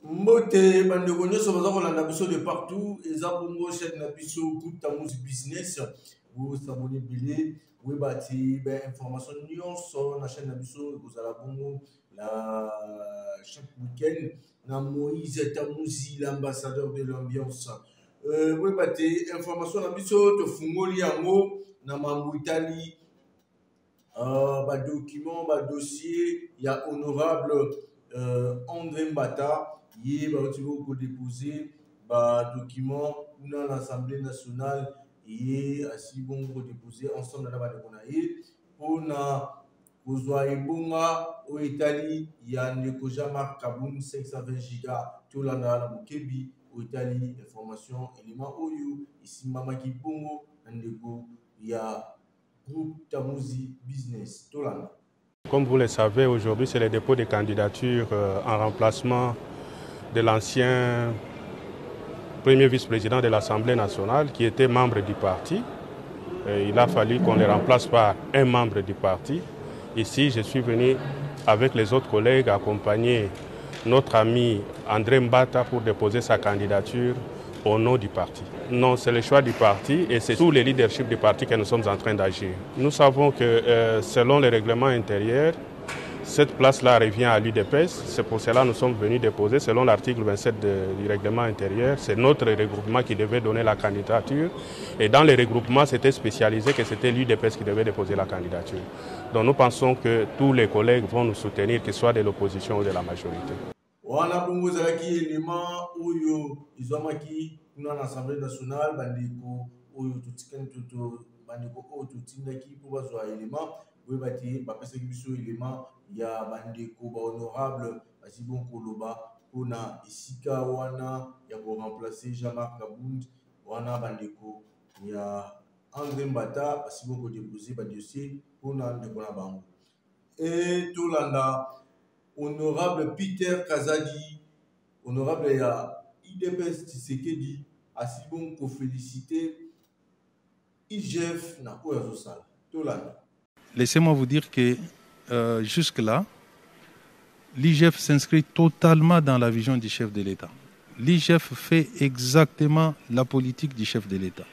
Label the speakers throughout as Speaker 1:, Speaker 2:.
Speaker 1: Mbote bandeko nyonso baza kolanda biso de partout eza bongo chaîne na biso Groupe Tamuzi Business vous s'abonner bilé oui bati ben information nyonso na chaîne na biso kozala bongo la chaque week-end na Moïse Tamuzi l'ambassadeur de l'ambiance oui bati information na biso to fungoli yango na mambo Italie ba document ba dossier ya honorable André Mbata il va déposer un document dans l'Assemblée nationale et ainsi bon déposer ensemble dans la pour na au Italie il y a Nekoja Kaboun 520 giga tout là na Mukebi au Italie information élément oyo ici mama ki bongo ndeko il y a Groupe Tamuzi Business tout là.
Speaker 2: Comme vous le savez, aujourd'hui, c'est le dépôt des candidatures en remplacement de l'ancien premier vice-président de l'Assemblée nationale qui était membre du parti. Il a fallu qu'on le remplace par un membre du parti. Ici, je suis venu avec les autres collègues accompagner notre ami André Mbata pour déposer sa candidature au nom du parti. Non, c'est le choix du parti et c'est sous le leadership du parti que nous sommes en train d'agir. Nous savons que selon le règlement intérieur, cette place-là revient à l'UDPS. C'est pour cela que nous sommes venus déposer, selon l'article 27 du règlement intérieur, c'est notre regroupement qui devait donner la candidature. Et dans le regroupement, c'était spécialisé que c'était l'UDPS qui devait déposer la candidature. Donc nous pensons que tous les collègues vont nous soutenir, qu'ils soient de l'opposition ou de la majorité.
Speaker 1: Wana bongo zalaki élément oyo izomaki kuna na Assemblée nationale bandeko oyo tutikani toto bandeko oyo tutindaki pour bazwa élément oyo bati bapesaki biso élément ya bandeko ba honorable basi bon koloba pona isika wana ya ko remplacer Jean-Marc Kabound wana bandeko ya André Mbata basi bon ko déposer ba dossier pona ndeko na bango et tout landa honorable Peter Kazadi, honorable IDPS Tshisekedi, a si bon qu'on féliciter IGF na Oazosal.
Speaker 3: Laissez-moi vous dire que jusque-là, l'IGF s'inscrit totalement dans la vision du chef de l'État. L'IGF fait exactement la politique du chef de l'État.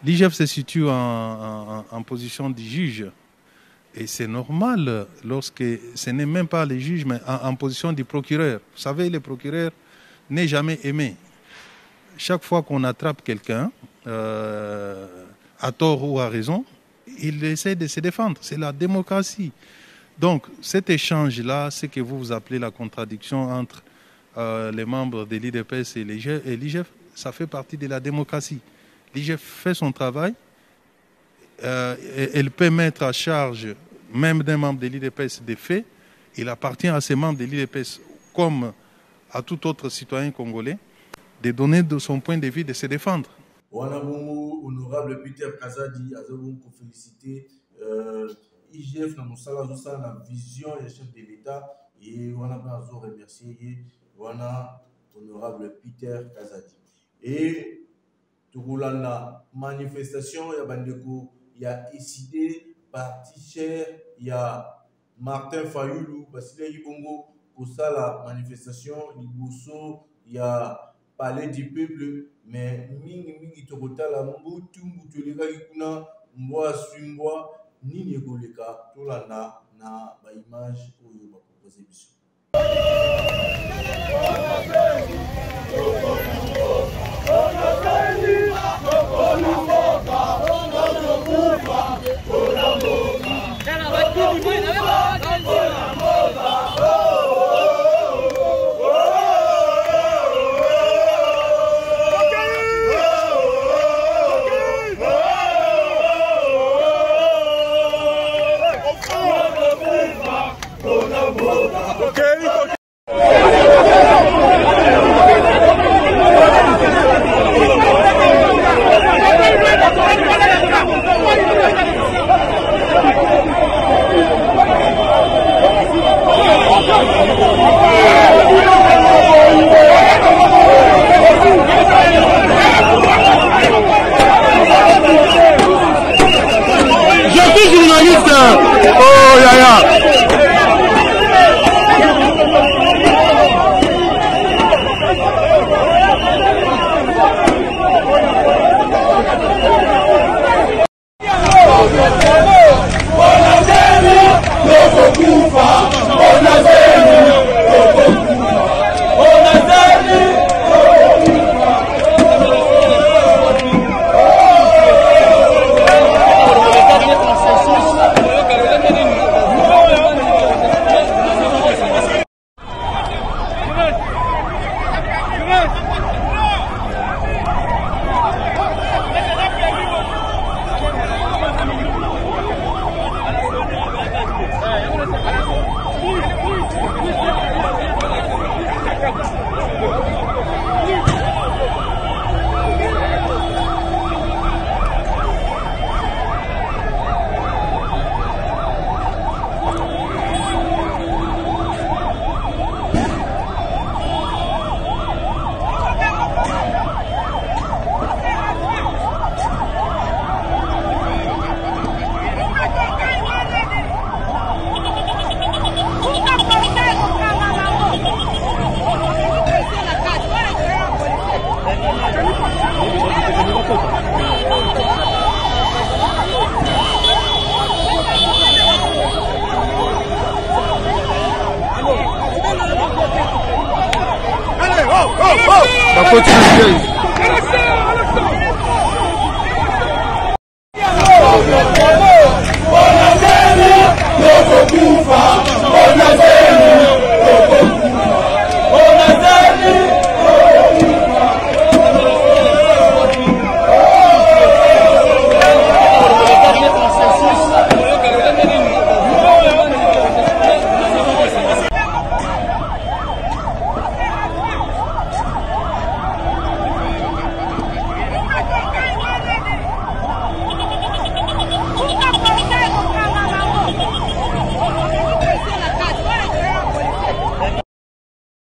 Speaker 3: L'IGF se situe en position de juge. Et c'est normal lorsque ce n'est même pas le juge, mais en position du procureur. Vous savez, le procureur n'est jamais aimé. Chaque fois qu'on attrape quelqu'un, à tort ou à raison, il essaie de se défendre. C'est la démocratie. Donc cet échange-là, ce que vous appelez la contradiction entre les membres de l'IDPS et l'IGF, ça fait partie de la démocratie. L'IGF fait son travail. Elle peut mettre à charge même d'un membre de l'IDPS des faits. Il appartient à ces membres de l'IDPS, comme à tout autre citoyen congolais, de donner de son point de vue, de se défendre.
Speaker 1: Honorable Peter Kazadi, pour féliciter IGF dans la vision et le chef de l'État et on a remercié honorable Peter Kazadi. Et tout la manifestation, il y a Bandeko. Il y a décidé par Ticher, il y a Martin Fayoulou, parce qu'il y a Bongo, pour ça la manifestation, il y a Palais du Peuple, mais Mingi Tokota, la Moutou, Moutulega, Kuna, Mboa, Sumboa, Nini Goleka, tout là na image où il va proposer.
Speaker 4: Okay.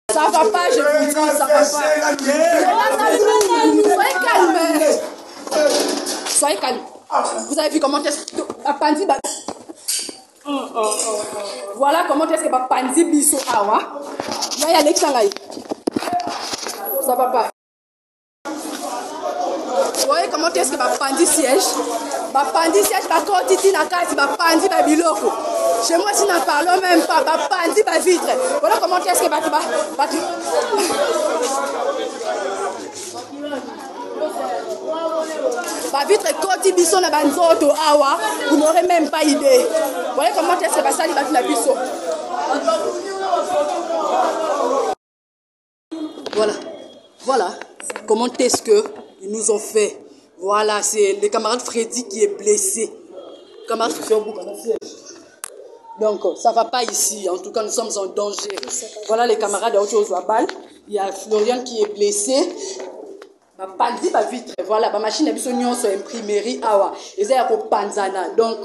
Speaker 4: Ça va pas, je vous dis, ça va pas. Soyez calme. Soyez calme. Vous avez vu comment est-ce que Bapandi... Voilà comment est-ce que Bapandi biso awa. Là, il y a l'exangaï. Ça va pas. Vous voyez comment est-ce que Bapandi siège? Bapandi siège, Bapandi na case, Bapandi Babiloko. Chez moi, si n'en parlons même pas, Bapandi Bavitre. Voilà comment est-ce que Bapandi. Bavitre, Koti Biso na Banzoto Awa, vous n'aurez même pas idée. Voilà comment est-ce que Basali Bavitre Biso. Voilà. Comment est-ce qu'ils nous ont fait? Voilà, c'est le camarade Freddy qui est blessé. Camarade donc, ça ne va pas ici. En tout cas, nous sommes en danger. Voilà les camarades de Haute-Ozouabal. Il y a Florian qui est blessé. Bapandi ba vitre. Voilà, ma machine a biso nyonso imprimerie awa. Eza ko panzana. Donc,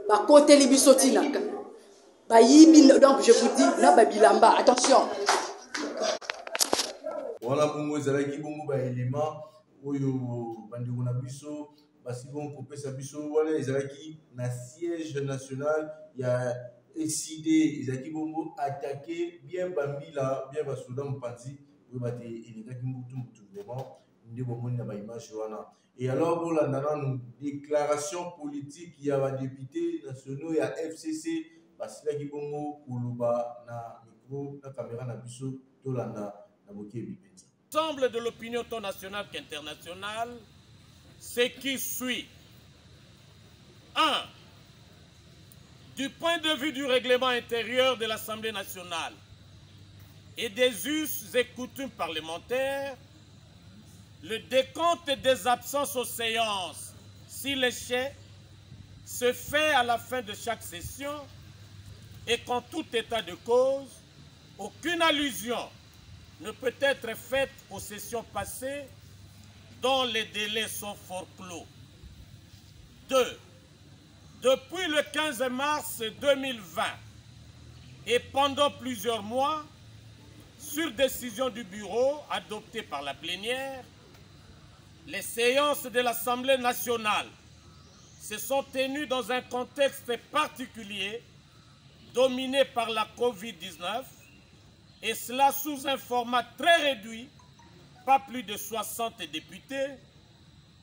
Speaker 4: ba côté libiso tinaka. Ba yibi donc je vous dis na babilamba. Attention.
Speaker 1: Voilà bongo ezalaki bongo ba élément oyo bandeko na biso basi bon kopesa biso voilà ezalaki na siège national il y a décidé ezalaki bongo attaquer bien bambila bien basoda mopanzi oyo bate elekaki mbutu vraiment nde bomoni na baimage wana. Et alors bolanda nanu déclaration politique ya badéputé nationaux ya FCC basilaki bongo koloba na micro na caméra na biso tolanda na bokebi penza.
Speaker 5: L'ensemble de l'opinion tant nationale qu'internationale, c'est qui suit. 1. Du point de vue du règlement intérieur de l'Assemblée nationale et des us et coutumes parlementaires, le décompte des absences aux séances, s'il est fait, se fait à la fin de chaque session et qu'en tout état de cause, aucune allusion ne peut être faite aux sessions passées dont les délais sont fort clos. 2. Depuis le 15 mars 2020 et pendant plusieurs mois, sur décision du bureau adoptée par la plénière, les séances de l'Assemblée nationale se sont tenues dans un contexte particulier dominé par la Covid-19 et cela sous un format très réduit, pas plus de 60 députés,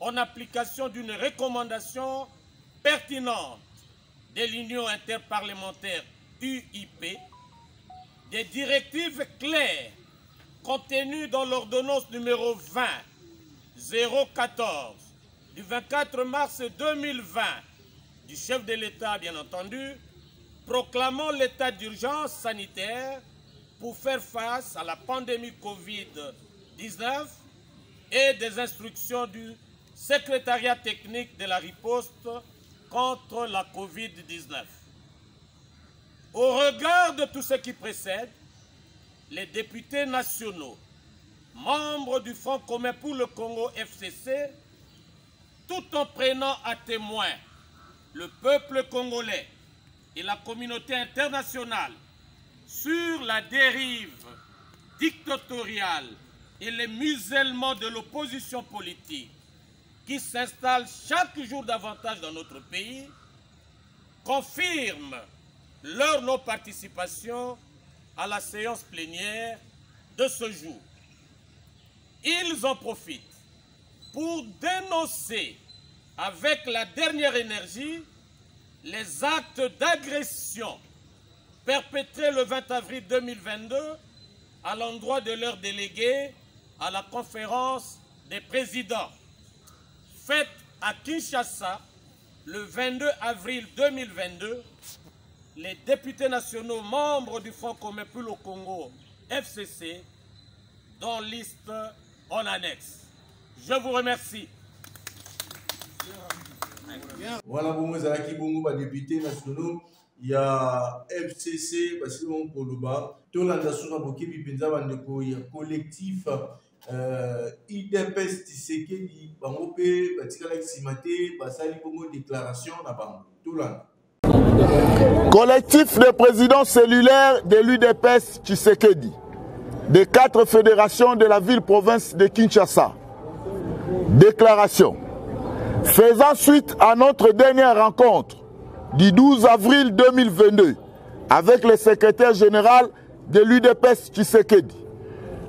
Speaker 5: en application d'une recommandation pertinente de l'Union interparlementaire UIP, des directives claires contenues dans l'ordonnance numéro 20-014 du 24 mars 2020 du chef de l'État, bien entendu, proclamant l'état d'urgence sanitaire pour faire face à la pandémie Covid-19 et des instructions du secrétariat technique de la riposte contre la Covid-19. Au regard de tout ce qui précède, les députés nationaux, membres du Front commun pour le Congo FCC, tout en prenant à témoin le peuple congolais et la communauté internationale sur la dérive dictatoriale et les musellements de l'opposition politique qui s'installe chaque jour davantage dans notre pays, confirment leur non-participation à la séance plénière de ce jour. Ils en profitent pour dénoncer avec la dernière énergie les actes d'agression perpétrés le 20 avril 2022 à l'endroit de leurs délégués à la conférence des présidents faite à Kinshasa le 22 avril 2022, les députés nationaux membres du Front commun pour le Congo, FCC, dont liste en annexe. Je vous remercie.
Speaker 1: Voilà, bon, vous avez des députés nationaux. Il y a FCC, parce que on Koloba, tout la nation a beaucoup de collectif IDPS Tshisekedi, Bangopé, Batikala Simate, Basali Bongo déclaration na Bango. Tout là.
Speaker 6: Collectif de présidents cellulaires de l'UDPS Tshisekedi, des 4 fédérations de la ville-province de Kinshasa. Déclaration. Faisant suite à notre dernière rencontre du 12 avril 2022 avec le secrétaire général de l'UDPS Tshisekedi,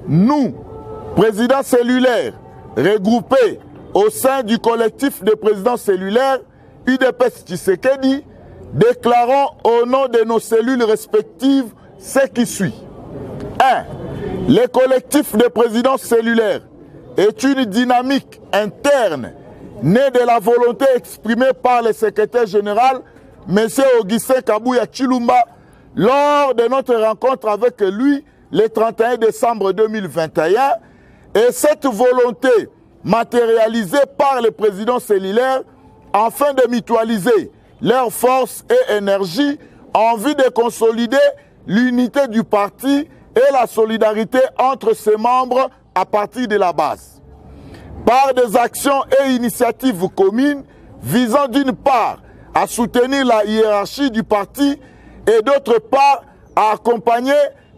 Speaker 6: nous, présidents cellulaires regroupés au sein du collectif de présidents cellulaires UDPS Tshisekedi, déclarons au nom de nos cellules respectives ce qui suit. 1. Le collectif de présidents cellulaires est une dynamique interne née de la volonté exprimée par le secrétaire général M. Augustin Kabouya Chilumba lors de notre rencontre avec lui le 31 décembre 2021, et cette volonté matérialisée par les présidents cellulaires afin de mutualiser leurs forces et énergies en vue de consolider l'unité du parti et la solidarité entre ses membres à partir de la base. Par des actions et initiatives communes visant d'une part à soutenir la hiérarchie du parti et d'autre part à accompagner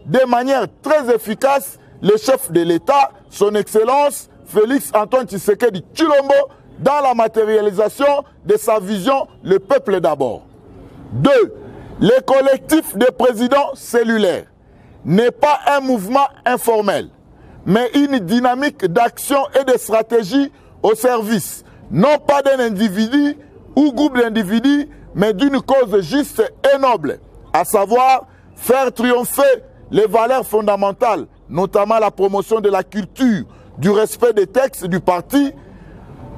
Speaker 6: de manière très efficace le chef de l'État, son Excellence Félix Antoine Tshisekedi Tshilombo, dans la matérialisation de sa vision « Le peuple d'abord ». 2. Le collectif des présidents cellulaires n'est pas un mouvement informel, mais une dynamique d'action et de stratégie au service, non pas d'un individu ou groupe d'individus, mais d'une cause juste et noble, à savoir faire triompher les valeurs fondamentales, notamment la promotion de la culture, du respect des textes du parti.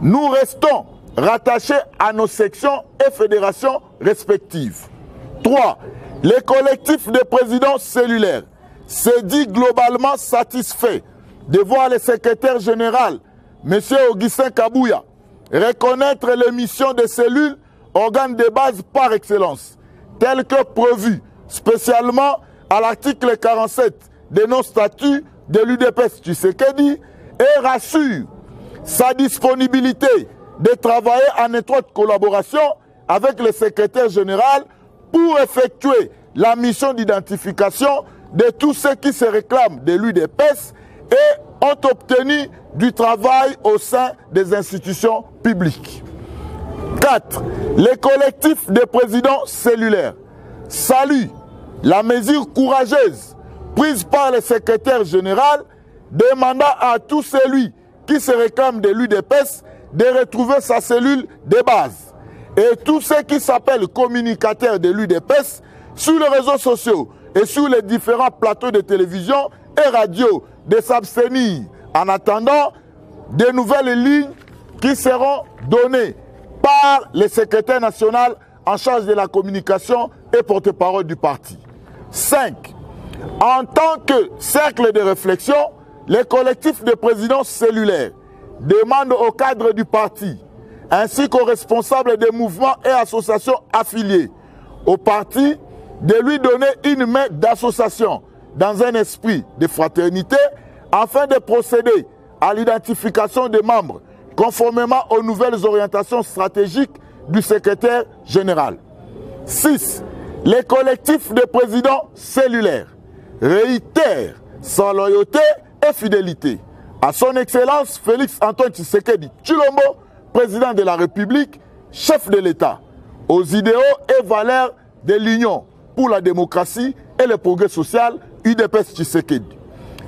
Speaker 6: Nous restons rattachés à nos sections et fédérations respectives. 3. Les collectifs de présidents cellulaires se dit globalement satisfait de voir le secrétaire général, M. Augustin Kabouya, reconnaître les missions des cellules, organes de base par excellence, telles que prévues spécialement à l'article 47 de nos statuts de l'UDPS Tshisekedi, et rassure sa disponibilité de travailler en étroite collaboration avec le secrétaire général pour effectuer la mission d'identification de tous ceux qui se réclament de l'UDPS et ont obtenu du travail au sein des institutions publiques. 4. Les collectifs de présidents cellulaires saluent la mesure courageuse prise par le secrétaire général demandant à tout celui qui se réclame de l'UDPS de retrouver sa cellule de base. Et tous ceux qui s'appellent communicateurs de l'UDPS sur les réseaux sociaux et sur les différents plateaux de télévision et radio de s'abstenir en attendant de nouvelles lignes qui seront données par le secrétaire national en charge de la communication et porte-parole du parti. 5. En tant que cercle de réflexion, les collectifs de présidents cellulaires demandent au cadre du parti, ainsi qu'aux responsables des mouvements et associations affiliés au parti, de lui donner une main d'association dans un esprit de fraternité afin de procéder à l'identification des membres conformément aux nouvelles orientations stratégiques du secrétaire général. 6. Les collectifs de présidents cellulaires réitèrent sa loyauté et fidélité à son Excellence Félix Antoine Tshisekedi Tshilombo, président de la République, chef de l'État, aux idéaux et valeurs de l'Union pour la démocratie et le progrès social UDPS Tshisekedi.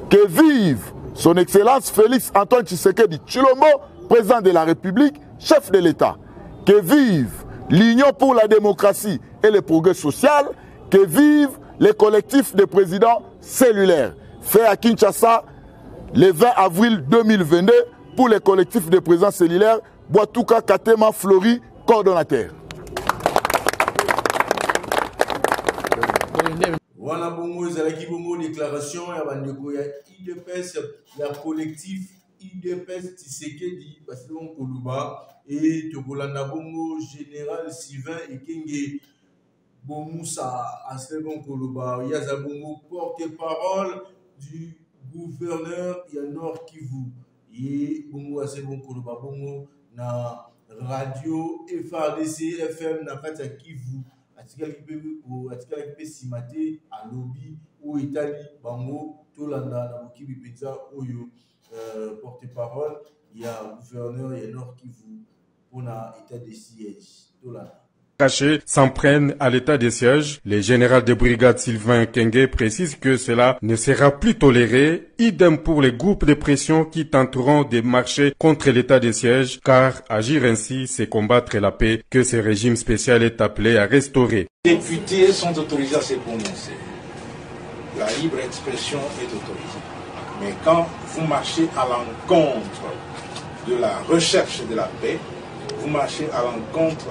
Speaker 6: Que vive son Excellence Félix Antoine Tshisekedi Tshilombo, président de la République, chef de l'État. Que vive l'Union pour la démocratie et le progrès social. Que vive les collectifs de présidents cellulaires. Fait à Kinshasa le 20 avril 2022 pour les collectifs de présence cellulaire Boatouka Katema Flori, coordonnateur.
Speaker 1: Wana bongo ezalaki bongo déclaration ya bandeko ya IDPS ya collectif IDPS Tshisekedi Basilon Koluba et tokolanda bongo général Sylvain Ekenge Bomoussa Aselon Koluba yaza bongo porte-parole du gouverneur ya Nord Kivu et bongo Aselon Koluba bongo na radio FRDC FM na kati ya Kivu atikala kipe simate a lobby ou Italie bango tolanda na bokibi penza oyo porte-parole il y a gouverneur il y a Nord Kivu pour un état de siège tolanda
Speaker 2: Cachés s'en prennent à l'état de siège. Le général de brigade Sylvain Kenge précise que cela ne sera plus toléré. Idem pour les groupes de pression qui tenteront de marcher contre l'état de siège, car agir ainsi, c'est combattre la paix que ce régime spécial est appelé à restaurer.
Speaker 7: Les députés sont autorisés à se prononcer. La libre expression est autorisée. Mais quand vous marchez à l'encontre de la recherche de la paix, vous marchez à l'encontre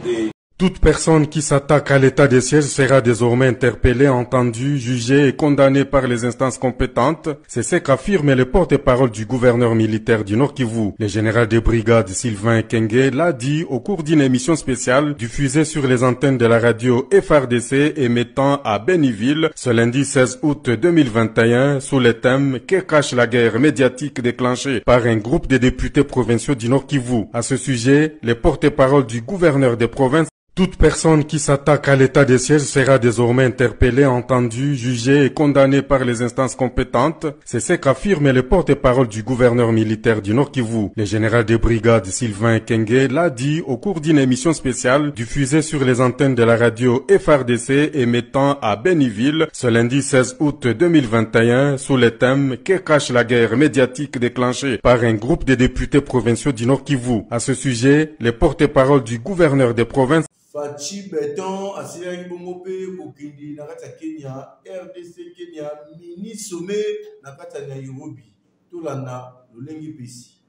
Speaker 7: des...
Speaker 2: Toute personne qui s'attaque à l'état de siège sera désormais interpellée, entendue, jugée et condamnée par les instances compétentes. C'est ce qu'affirme le porte-parole du gouverneur militaire du Nord Kivu. Le général de brigade Sylvain Kenge l'a dit au cours d'une émission spéciale diffusée sur les antennes de la radio FRDC émettant à Béniville ce lundi 16 août 2021 sous le thème « Que cache la guerre médiatique déclenchée par un groupe de députés provinciaux du Nord Kivu ». À ce sujet, le porte-parole du gouverneur des provinces toute personne qui s'attaque à l'état de siège sera désormais interpellée, entendue, jugée et condamnée par les instances compétentes. C'est ce qu'affirme le porte-parole du gouverneur militaire du Nord Kivu. Le général de brigade Sylvain Kenge l'a dit au cours d'une émission spéciale diffusée sur les antennes de la radio FRDC émettant à Béniville ce lundi 16 août 2021 sous le thème « Que cache la guerre médiatique déclenchée par un groupe de députés provinciaux du Nord Kivu ». À ce sujet, le porte-parole du gouverneur des provinces
Speaker 1: Fachi Beton, Asiraki Bongope, Bokindi, Nakata Kenya, RDC Kenya, mini sommet, Nakata Nairobi, Tolana, Lolengi Pessi.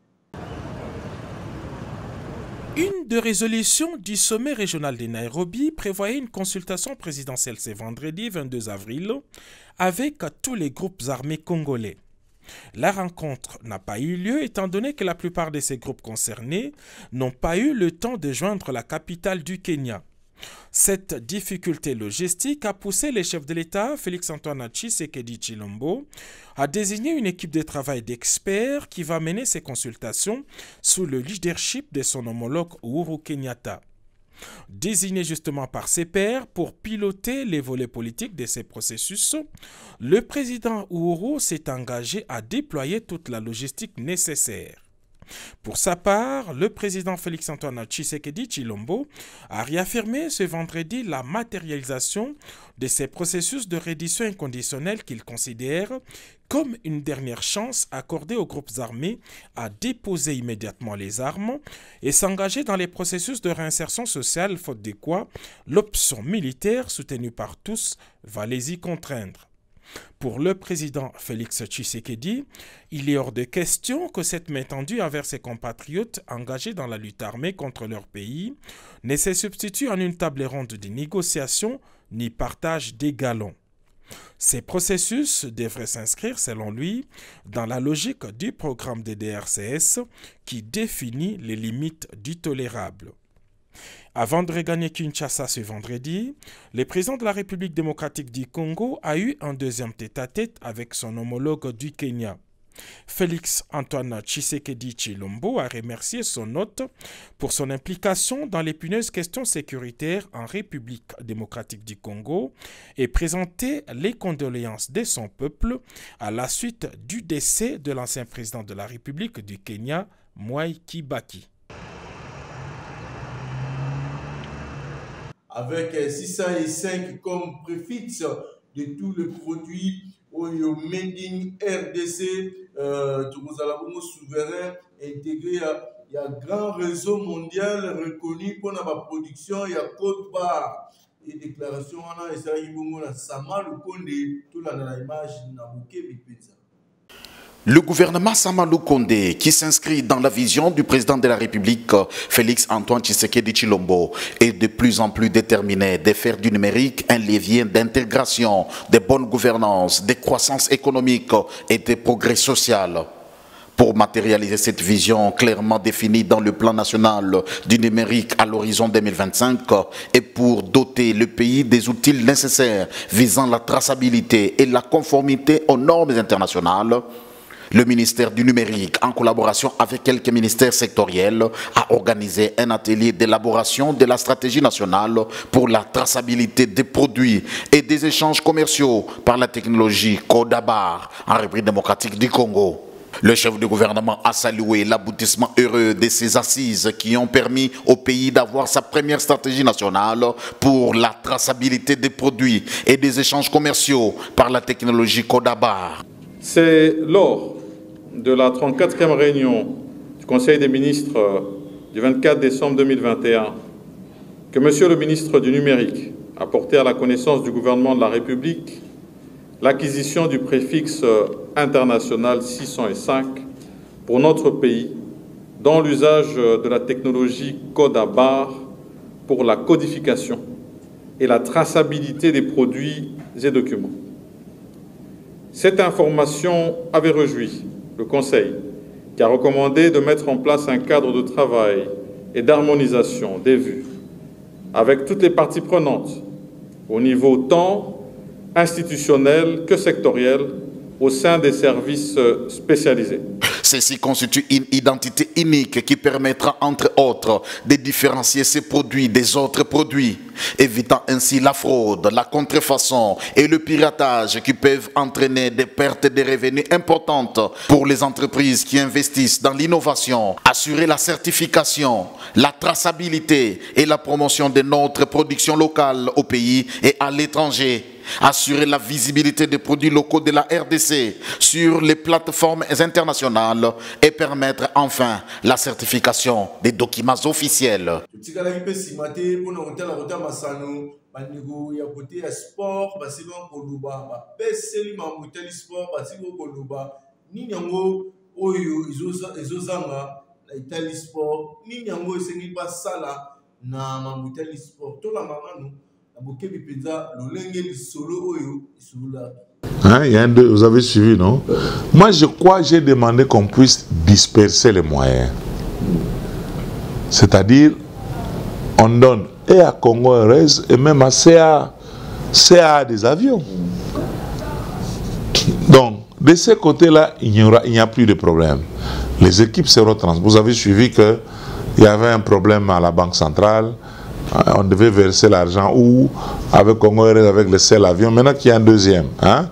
Speaker 8: Une des résolutions du sommet régional de Nairobi prévoyait une consultation présidentielle ce vendredi 22 avril avec tous les groupes armés congolais. La rencontre n'a pas eu lieu étant donné que la plupart de ces groupes concernés n'ont pas eu le temps de joindre la capitale du Kenya. Cette difficulté logistique a poussé les chefs de l'État, Félix-Antoine Tshisekedi Tshilombo, à désigner une équipe de travail d'experts qui va mener ces consultations sous le leadership de son homologue Uhuru Kenyatta. Désigné justement par ses pairs pour piloter les volets politiques de ces processus, le président Uhuru s'est engagé à déployer toute la logistique nécessaire. Pour sa part, le président Félix-Antoine Tshisekedi Tshilombo a réaffirmé ce vendredi la matérialisation de ces processus de reddition inconditionnelle qu'il considère comme une dernière chance accordée aux groupes armés à déposer immédiatement les armes et s'engager dans les processus de réinsertion sociale, faute de quoi l'option militaire soutenue par tous va les y contraindre. Pour le président Félix Tshisekedi, il est hors de question que cette main tendue envers ses compatriotes engagés dans la lutte armée contre leur pays ne se substitue en une table ronde de négociation ni partage des galons. Ces processus devraient s'inscrire, selon lui, dans la logique du programme des DRCS qui définit les limites du tolérable. Avant de regagner Kinshasa ce vendredi, le président de la République démocratique du Congo a eu un deuxième tête-à-tête avec son homologue du Kenya. Félix-Antoine Tshisekedi Tshilombo a remercié son hôte pour son implication dans l'épineuse question sécuritaire en République démocratique du Congo et présenté les condoléances de son peuple à la suite du décès de l'ancien président de la République du Kenya, Mwai Kibaki.
Speaker 1: Avec 605 comme préfixe de tous les produits au Made in RDC, Tokozalabongo souverain intégré il y a un grand réseau mondial reconnu pour la production, il y a Côte Barre. Et déclaration, on a essayé de Sama le Condé, tout la image n'a bouquet de pizza.
Speaker 9: Le gouvernement Samalou Kondé, qui s'inscrit dans la vision du président de la République, Félix Antoine Tshisekedi Tshilombo, est de plus en plus déterminé de faire du numérique un levier d'intégration, de bonne gouvernance, de croissance économique et de progrès social. Pour matérialiser cette vision clairement définie dans le plan national du numérique à l'horizon 2025 et pour doter le pays des outils nécessaires visant la traçabilité et la conformité aux normes internationales, le ministère du numérique, en collaboration avec quelques ministères sectoriels, a organisé un atelier d'élaboration de la stratégie nationale pour la traçabilité des produits et des échanges commerciaux par la technologie Codabar en République démocratique du Congo. Le chef du gouvernement a salué l'aboutissement heureux de ces assises qui ont permis au pays d'avoir sa première stratégie nationale pour la traçabilité des produits et des échanges commerciaux par la technologie Codabar.
Speaker 10: C'est lors de la 34e réunion du Conseil des ministres du 24 décembre 2021 que Monsieur le ministre du Numérique a porté à la connaissance du gouvernement de la République l'acquisition du préfixe international 605 pour notre pays dans l'usage de la technologie Codabar pour la codification et la traçabilité des produits et documents. Cette information avait réjoui le Conseil, qui a recommandé de mettre en place un cadre de travail et d'harmonisation des vues avec toutes les parties prenantes, au niveau tant institutionnel que sectoriel, au sein des services spécialisés.
Speaker 9: Ceci constitue une identité unique qui permettra, entre autres, de différencier ces produits des autres produits, évitant ainsi la fraude, la contrefaçon et le piratage qui peuvent entraîner des pertes de revenus importantes pour les entreprises qui investissent dans l'innovation, assurer la certification, la traçabilité et la promotion de notre production locale au pays et à l'étranger. Assurer la visibilité des produits locaux de la RDC sur les plateformes internationales et permettre enfin la certification des documents officiels.
Speaker 11: Hein, vous avez suivi, non? Moi, je crois que j'ai demandé qu'on puisse disperser les moyens. C'est-à-dire, on donne et à Congo RS et même à CA des avions. Donc, de ce côté-là, il n'y a plus de problème. Les équipes seront transférées. Vous avez suivi qu'il y avait un problème à la Banque centrale. On devait verser l'argent ou avec Congo RS, avec le seul avion. Maintenant qu'il y a un deuxième. Hein?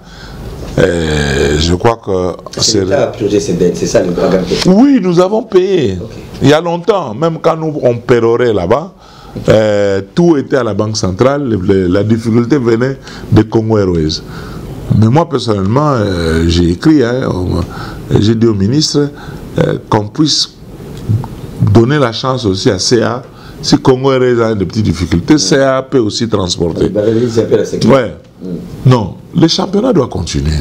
Speaker 11: Je crois que
Speaker 12: c'est l'État a purgé ses dettes, c'est ça le grand.
Speaker 11: Oui, nous avons payé. Okay. Il y a longtemps, même quand nous on pérorait là-bas, tout était à la Banque centrale. La difficulté venait de Congo Airways. Mais moi personnellement, j'ai écrit, j'ai dit au ministre qu'on puisse donner la chance aussi à CA. Si Congo Airways a des petites difficultés, CA peut aussi transporter. Ouais. Non, le championnat doit continuer.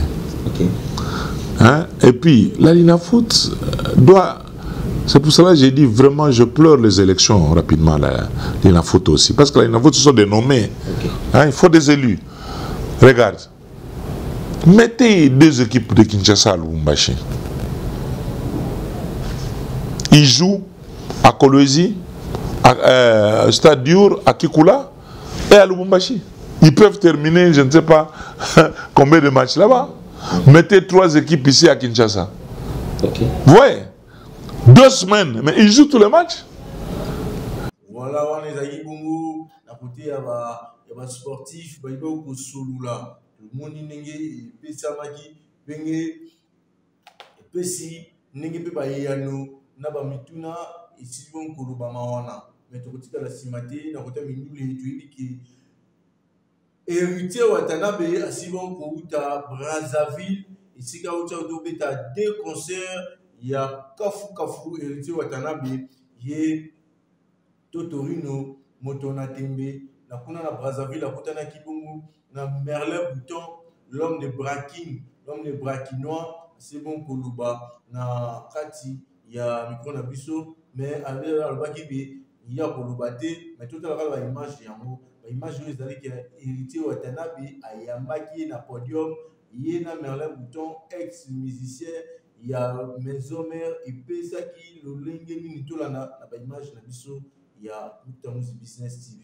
Speaker 12: Okay.
Speaker 11: Hein? Et puis, la Linafoot doit... C'est pour cela que j'ai dit vraiment, je pleure les élections rapidement, la Linafoot aussi. Parce que la Linafoot, ce sont des nommés.
Speaker 12: Okay.
Speaker 11: Hein? Il faut des élus. Regarde. Mettez deux équipes de Kinshasa à Lubumbashi. Ils jouent à Kolwezi, à Stade Dior, à Kikula et à Lubumbashi. Ils peuvent terminer, je ne sais pas combien de matchs là-bas. Mettez 3 équipes ici à Kinshasa.
Speaker 12: Okay.
Speaker 11: Vous voyez, 2 semaines, mais ils jouent tous les matchs.
Speaker 1: Voilà, on est à Yibongo, à côté, il y a des sportifs, il y a des Solula. Le monde est Pessamaki, Benge, Pessi, Nengepe Bayano, Nabamituna, et Sylvain Kolobamawana. Mais tu as la Simate, tu as mis héritier Watanabe à Sylvain Kouta, Brazzaville, et si tu as 2 concerts, il y a Kafu, héritier Watanabe, il y a Totorino, Motona Tembe, la Kuna na Brazzaville, la Kutana Kibungu, na Merlin Bouton, l'homme de Braking, l'homme de Brakinois, c'est bon koluba na kati ya micro na biso mais avec la baki bi ya koluba te mais tout la image yango ba image yo ezali ke héritier wa Tanabe ayambaki na podium yena Merlin Bouton ex musicien ya maison mère epesaki lolenge nini tolanda na ba image na biso ya Mutamuzi Business TV.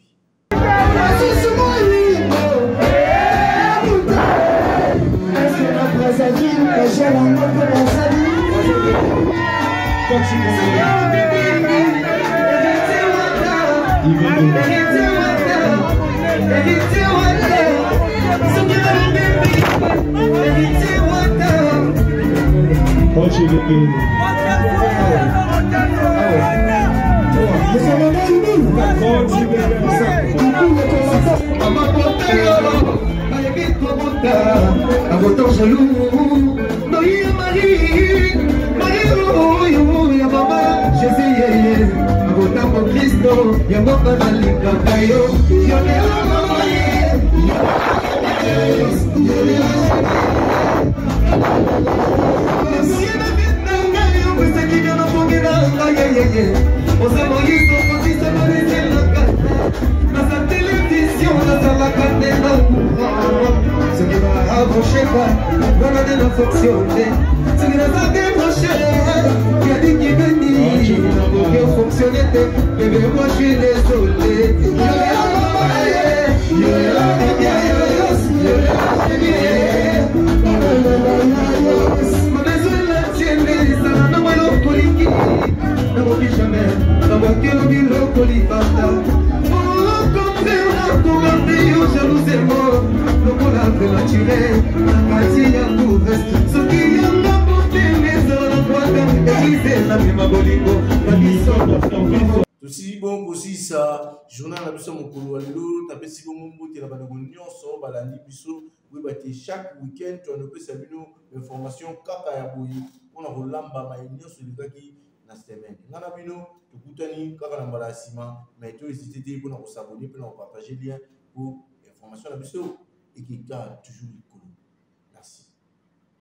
Speaker 13: Avotant jaloux, Marie, Marie, Marie, maman, Jésus, avotant mon Christo, Yambo Kanalika Kayo, ce qui va avancer pas, voilà de la fonctionner. Ce qui n'a pas débranché, il y a dit qu'il bénit. Pour que fonctionner, bébé, moi je suis désolé. Ma maison est la tienne, ça n'a pas l'opoliki. Ne m'oublie jamais, la voiture du lopolipata. Jalousément, le monde a fait la tirée, la partie à tout reste. Ce qui y a la beauté, mais ça la boîte, et qui fait la même aboligo, la mission.
Speaker 1: Aussi bon aussi ça, journal la biso mokolo alelo, tapé si bon mon boté la bango nyonso balandi biso, oui baté chaque week-end tu ne peux sabino information kaka ya boyi, on a rolamba ma nyonso likaki na semaine. Ngana bino, tukutani kaka na mbala sima, mais tu hésiter pour nous s'abonner, pour nous partager lien pour information à la biso et qui garde toujours